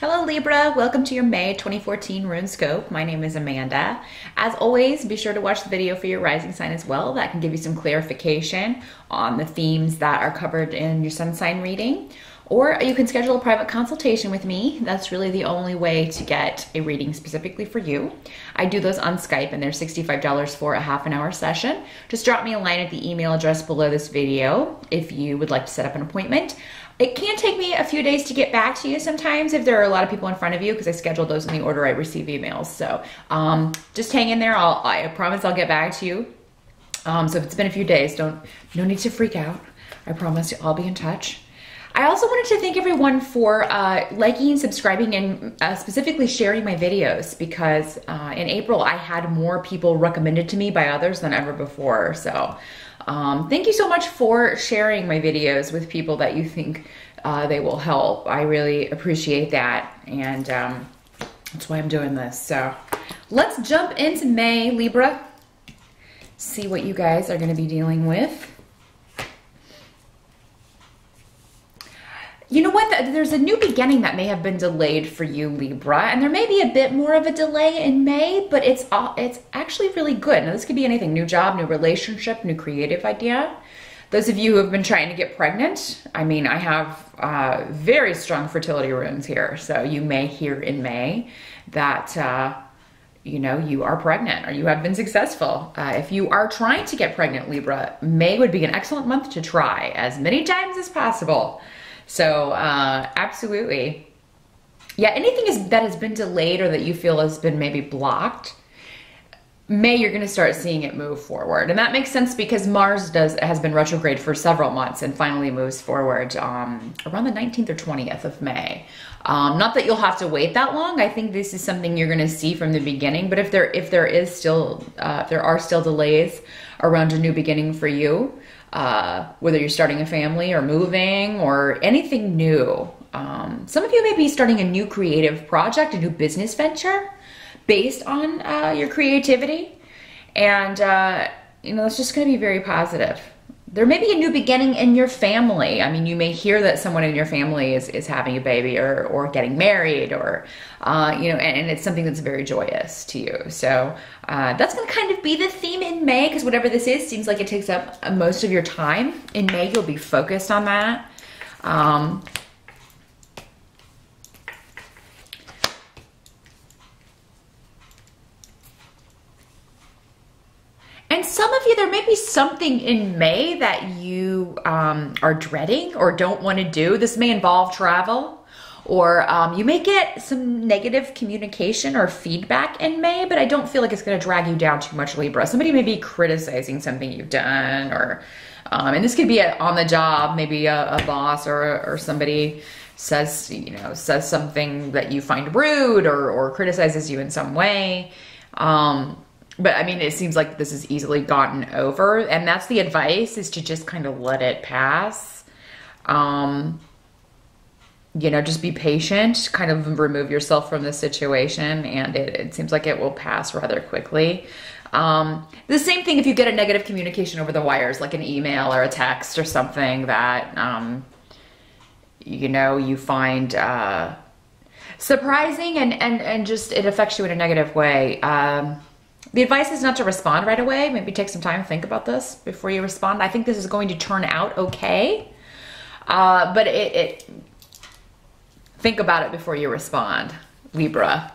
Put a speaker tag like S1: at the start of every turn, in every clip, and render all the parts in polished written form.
S1: Hello Libra, welcome to your May 2014 Runescope. My name is Amanda. As always, be sure to watch the video for your rising sign as well. That can give you some clarification on the themes that are covered in your sun sign reading. Or you can schedule a private consultation with me. That's really the only way to get a reading specifically for you. I do those on Skype and they're $65 for a half-an-hour session. Just drop me a line at the email address below this video if you would like to set up an appointment. It can take me a few days to get back to you sometimes if there are a lot of people in front of you because I schedule those in the order I receive emails. So just hang in there. I promise I'll get back to you. So if it's been a few days, no need to freak out. I promise I'll be in touch. I also wanted to thank everyone for liking, subscribing, and specifically sharing my videos because in April I had more people recommended to me by others than ever before. So thank you so much for sharing my videos with people that you think they will help. I really appreciate that, and that's why I'm doing this. So let's jump into May, Libra. See what you guys are going to be dealing with. You know what? There's a new beginning that may have been delayed for you, Libra, and there may be a bit more of a delay in May, but it's actually really good. Now, this could be anything: new job, new relationship, new creative idea. Those of you who have been trying to get pregnant, I mean, I have very strong fertility runes here, so you may hear in May that you know, you are pregnant or you have been successful. If you are trying to get pregnant, Libra, May would be an excellent month to try as many times as possible. So absolutely. Yeah, anything that has been delayed or that you feel has been maybe blocked, May you're going to start seeing it move forward. And that makes sense because Mars has been retrograde for several months and finally moves forward around the 19th or 20th of May. Not that you'll have to wait that long. I think this is something you're going to see from the beginning, but if there are still delays around a new beginning for you, whether you're starting a family or moving or anything new. Some of you may be starting a new creative project, a new business venture based on your creativity. And, you know, it's just going to be very positive. There may be a new beginning in your family. I mean, you may hear that someone in your family is having a baby or getting married or, you know, and it's something that's very joyous to you. So that's going to kind of be the theme in May because whatever this is seems like it takes up most of your time. In May, you'll be focused on that. And some of you, there may be something in May that you are dreading or don't want to do. This may involve travel, or you may get some negative communication or feedback in May, but I don't feel like it's going to drag you down too much, Libra. Somebody may be criticizing something you've done, or and this could be on the job, maybe a boss or somebody says something that you find rude or criticizes you in some way. But I mean, it seems like this is easily gotten over, and that's the advice, is to just kind of let it pass. You know, just be patient, kind of remove yourself from the situation, and it seems like it will pass rather quickly. The same thing if you get a negative communication over the wires, like an email or a text or something that, you know, you find surprising and just it affects you in a negative way. The advice is not to respond right away. Maybe take some time to think about this before you respond. I think this is going to turn out okay, but think about it before you respond, Libra,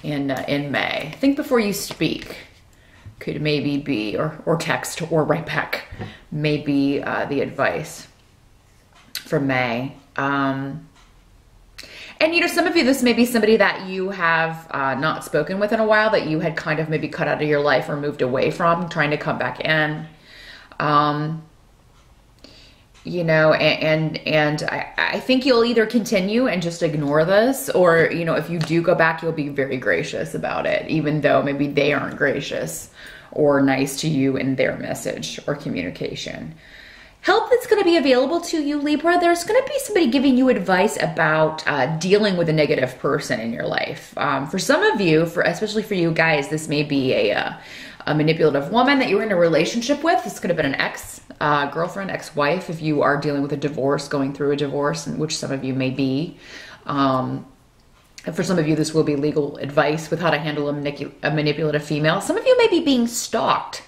S1: in May. Think before you speak. Could maybe be, or text or write back, maybe the advice for May. And, you know, some of you, this may be somebody that you have not spoken with in a while, that you had kind of maybe cut out of your life or moved away from, trying to come back in. You know, and I think you'll either continue and just ignore this, or, you know, if you do go back, you'll be very gracious about it, even though maybe they aren't gracious or nice to you in their message or communication. Help that's going to be available to you, Libra. There's going to be somebody giving you advice about dealing with a negative person in your life. For some of you, especially for you guys, this may be a manipulative woman that you were in a relationship with. This could have been an ex-girlfriend, ex-wife, if you are dealing with a divorce, going through a divorce, which some of you may be. And for some of you, this will be legal advice with how to handle a manipulative female. Some of you may be being stalked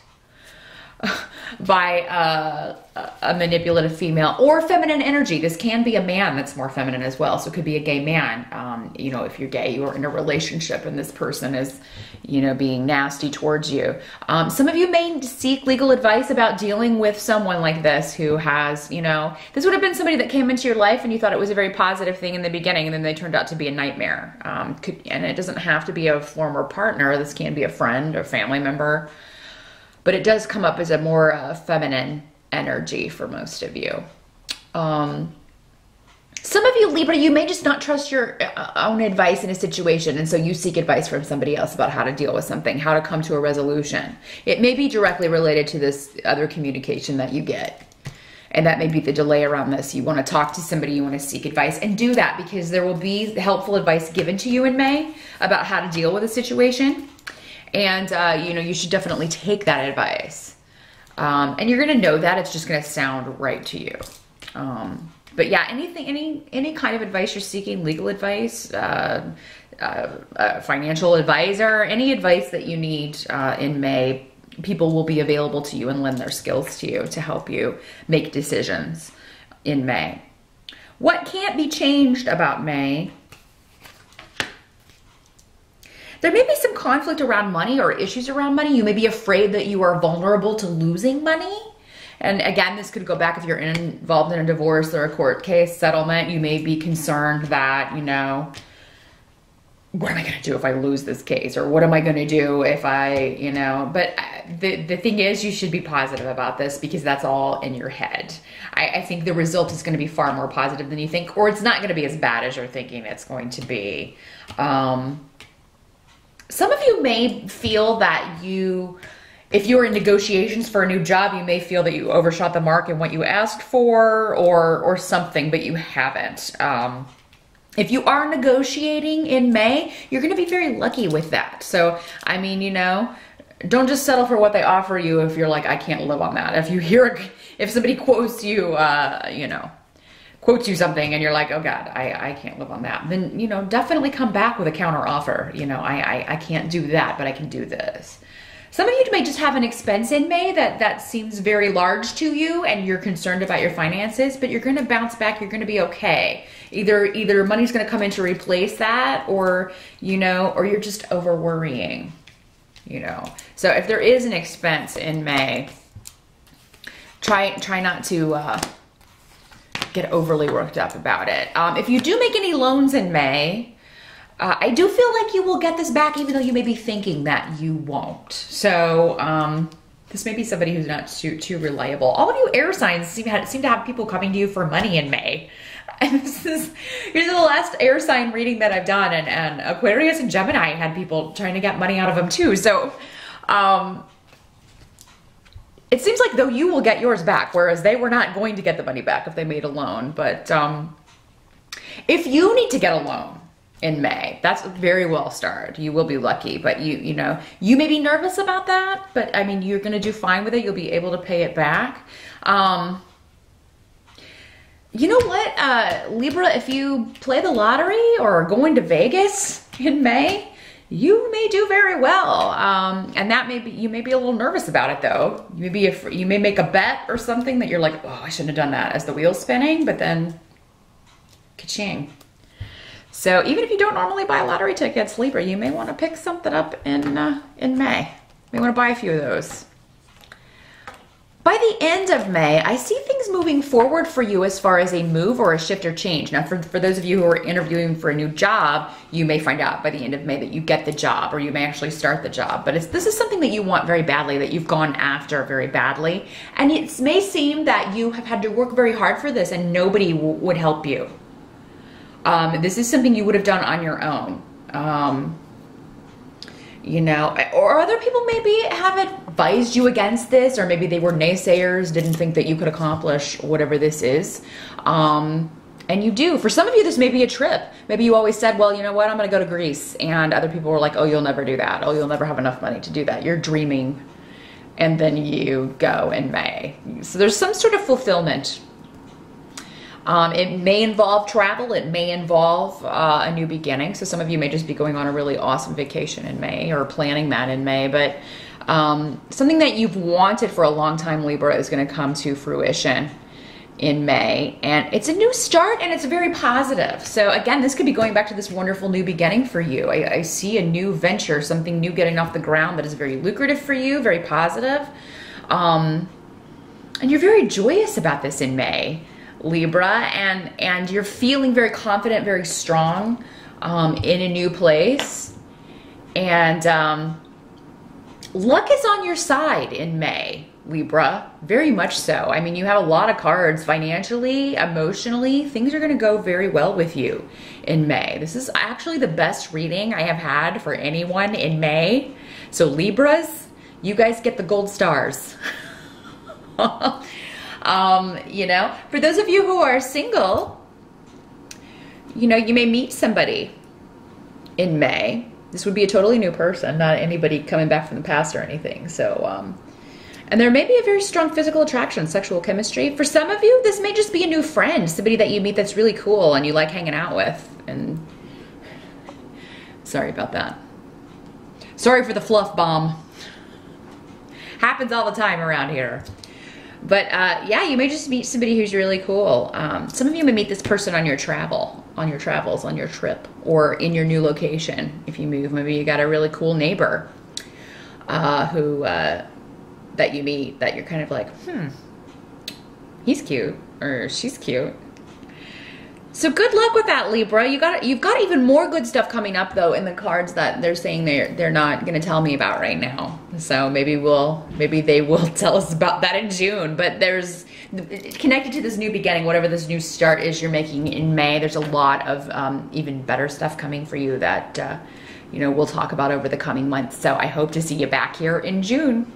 S1: by a manipulative female or feminine energy. This can be a man that's more feminine as well. So it could be a gay man. You know, if you're gay, you're in a relationship and this person is, you know, being nasty towards you. Some of you may seek legal advice about dealing with someone like this who has, you know, this would have been somebody that came into your life and you thought it was a very positive thing in the beginning, and then they turned out to be a nightmare. And it doesn't have to be a former partner. This can be a friend or family member. But it does come up as a more feminine energy for most of you. Some of you, Libra, you may just not trust your own advice in a situation, and so you seek advice from somebody else about how to deal with something, how to come to a resolution. It may be directly related to this other communication that you get, and that may be the delay around this. You want to talk to somebody, you want to seek advice, and do that because there will be helpful advice given to you in May about how to deal with a situation. And, you know, you should definitely take that advice. And you're going to know that. It's just going to sound right to you. But yeah, any kind of advice you're seeking, legal advice, financial advisor, any advice that you need in May, people will be available to you and lend their skills to you to help you make decisions in May. What can't be changed about May? There may be some conflict around money or issues around money. You may be afraid that you are vulnerable to losing money. And again, this could go back if you're involved in a divorce or a court case settlement. You may be concerned that, you know, what am I going to do if I lose this case? Or what am I going to do if I, you know, but the thing is, you should be positive about this because that's all in your head. I think the result is going to be far more positive than you think, or it's not going to be as bad as you're thinking it's going to be. Some of you may feel that if you're in negotiations for a new job, you may feel that you overshot the mark in what you asked for or something, but you haven't. If you are negotiating in May, you're going to be very lucky with that. So, I mean, you know, don't just settle for what they offer you if you're like, I can't live on that. If somebody quotes you, you know, quotes you something and you're like, oh God, I can't live on that, then, you know, definitely come back with a counter offer. You know, I can't do that, but I can do this. Some of you may just have an expense in May that seems very large to you and you're concerned about your finances, but you're going to bounce back. You're going to be okay. Either money's going to come in to replace that, or, you know, or you're just over worrying, you know. So if there is an expense in May, try not to, get overly worked up about it. If you do make any loans in May, I do feel like you will get this back, even though you may be thinking that you won't. So this may be somebody who's not too reliable. All of you air signs seem to have people coming to you for money in May. And here's the last air sign reading that I've done, and Aquarius and Gemini had people trying to get money out of them too. So it seems like though you will get yours back, whereas they were not going to get the money back if they made a loan. But if you need to get a loan in May, that's very well starred. You will be lucky, but you know, you may be nervous about that, but I mean, you're going to do fine with it. You'll be able to pay it back. You know what, Libra, if you play the lottery or are going to Vegas in May, you may do very well. And that you may be a little nervous about it though. You may make a bet or something that you're like, oh, I shouldn't have done that as the wheel's spinning, but then ka-ching. So even if you don't normally buy lottery tickets, Libra, you may want to pick something up in May. You may want to buy a few of those. By the end of May, I see things moving forward for you as far as a move or a shift or change. Now, for those of you who are interviewing for a new job, you may find out by the end of May that you get the job, or you may actually start the job. But this is something that you want very badly, that you've gone after very badly. And it may seem that you have had to work very hard for this and nobody would help you. This is something you would have done on your own. You know, or other people maybe have advised you against this, or maybe they were naysayers, didn't think that you could accomplish whatever this is. And you do. For some of you, this may be a trip. Maybe you always said, well, you know what, I'm going to go to Greece. And other people were like, oh, you'll never do that. Oh, you'll never have enough money to do that. You're dreaming. And then you go in May. So there's some sort of fulfillment. It may involve travel. It may involve a new beginning. So some of you may just be going on a really awesome vacation in May or planning that in May. But something that you've wanted for a long time, Libra, is going to come to fruition in May. And it's a new start and it's very positive. So again, this could be going back to this wonderful new beginning for you. I see a new venture, something new getting off the ground that is very lucrative for you, very positive. And you're very joyous about this in May, Libra, and you're feeling very confident, very strong in a new place. And luck is on your side in May, Libra, very much so. I mean, you have a lot of cards financially, emotionally. Things are going to go very well with you in May. This is actually the best reading I have had for anyone in May. So Libras, you guys get the gold stars. You know, for those of you who are single, you know, you may meet somebody in May. This would be a totally new person, not anybody coming back from the past or anything. So, and there may be a very strong physical attraction, sexual chemistry. For some of you, this may just be a new friend, somebody that you meet that's really cool and you like hanging out with. And sorry about that. Sorry for the fluff bomb. Happens all the time around here. But yeah, you may just meet somebody who's really cool. Some of you may meet this person on your travels, on your trip, or in your new location. If you move, maybe you got a really cool neighbor who that you meet that you're kind of like, he's cute or she's cute. So good luck with that, Libra. You've got even more good stuff coming up though in the cards that they're saying they're not going to tell me about right now. So maybe they will tell us about that in June. But there's connected to this new beginning, whatever this new start is you're making in May. There's a lot of even better stuff coming for you that you know, we'll talk about over the coming months. So I hope to see you back here in June.